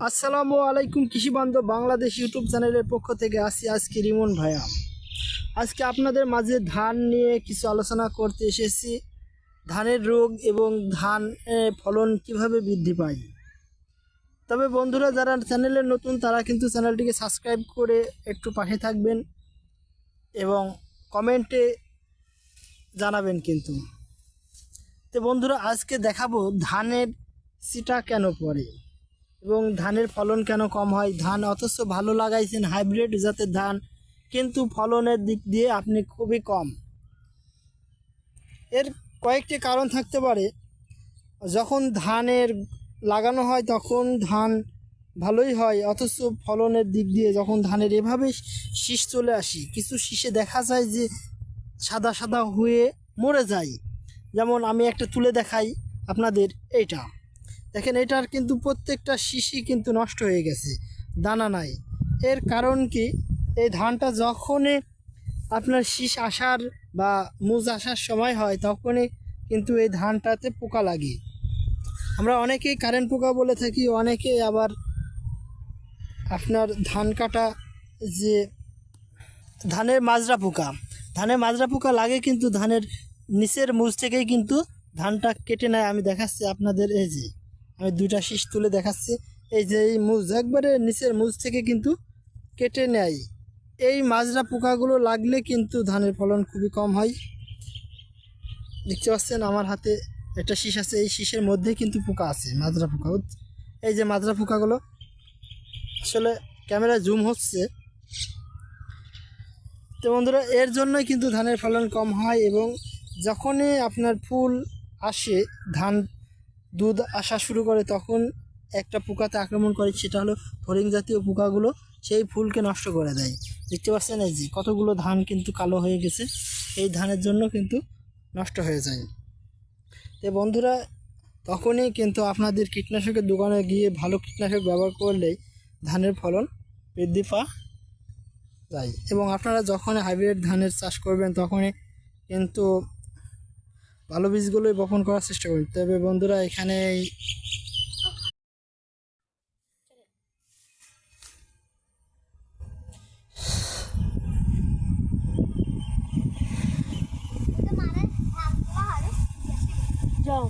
আসসালামু আলাইকুম কৃষি বান্ধব বাংলাদেশ ইউটিউব চ্যানেলের পক্ষ থেকে আসি আজকে রিমন ভাইয়া। আজকে আপনাদের মাঝে ধান নিয়ে কিছু আলোচনা করতে এসেছি। ধানের রোগ এবং ধান ফলন কিভাবে বৃদ্ধি পায়। তবে বন্ধুরা যারা চ্যানেলের নতুন তারা কিন্তু চ্যানেলটিকে সাবস্ক্রাইব করে একটু পাশে থাকবেন এবং কমেন্টে জানাবেন কিন্তু। তো বন্ধুরা আজকে দেখাবো ধানের সিটা কেন পড়ে এবং ধানের ফলন কেন কম হয়। ধান অথচ ভালো লাগাইছেন হাইব্রিড জাতের ধান, কিন্তু ফলনের দিক দিয়ে আপনি খুবই কম। এর কয়েকটি কারণ থাকতে পারে। যখন ধানের লাগানো হয় তখন ধান ভালোই হয়, অথচ ফলনের দিক দিয়ে যখন ধানের এভাবে শীষ চলে আসি, কিছু শীষে দেখা যায় যে সাদা সাদা হয়ে মরে যায়। যেমন আমি একটা তুলে দেখাই আপনাদের, এইটা দেখেন, এটার কিন্তু প্রত্যেকটা শীষই কিন্তু নষ্ট হয়ে গেছে, দানা নাই। এর কারণ কি, এই ধানটা যখনই আপনার শীষ আসার বা মুজ আসার সময় হয় তখনই কিন্তু এই ধানটাতে পোকা লাগে। আমরা অনেকেই কারেন্ট পোকা বলে থাকি, অনেকেই আবার আপনার ধান কাটা যে ধানের মাজরা পোকা লাগে, কিন্তু ধানের নিচের মুজ থেকেই কিন্তু ধানটা কেটে নেয়। আমি দেখাচ্ছি আপনাদের, এই যে আমি দুইটা শীষ তুলে দেখাচ্ছি, এই যে এই মুজ একবারে নিচের মুজ থেকে কিন্তু কেটে নেয়। এই মাজরা পোকাগুলো লাগলে কিন্তু ধানের ফলন খুবই কম হয়। দেখতে পাচ্ছেন আমার হাতে একটা শীষ আছে, এই শীষের মধ্যে কিন্তু পোকা আছে, মাজরা পোকা। এই যে মাজরা পোকাগুলো, আসলে ক্যামেরায় জুম হচ্ছে। তো বন্ধুরা এর জন্যই কিন্তু ধানের ফলন কম হয়। এবং যখনই আপনার ফুল আসে, ধান দুধ আসা শুরু করে, তখন একটা পোকাতে আক্রমণ করে, সেটা হলো ফড়িং জাতীয় পোকাগুলো, সেই ফুলকে নষ্ট করে দেয়। দেখতে পাচ্ছেন এই যে কতগুলো ধান কিন্তু কালো হয়ে গেছে, এই ধানের জন্য কিন্তু নষ্ট হয়ে যায়। তো বন্ধুরা তখনই কিন্তু আপনাদের কীটনাশকের দোকানে গিয়ে ভালো কীটনাশক ব্যবহার করলেই ধানের ফলন বৃদ্ধি পাওয়া যায়। এবং আপনারা যখন হাইব্রিড ধানের চাষ করবেন তখনই কিন্তু ভালো বীজগুলোই বপন করার চেষ্টা করবেন। তবে বন্ধুরা এখানে যাও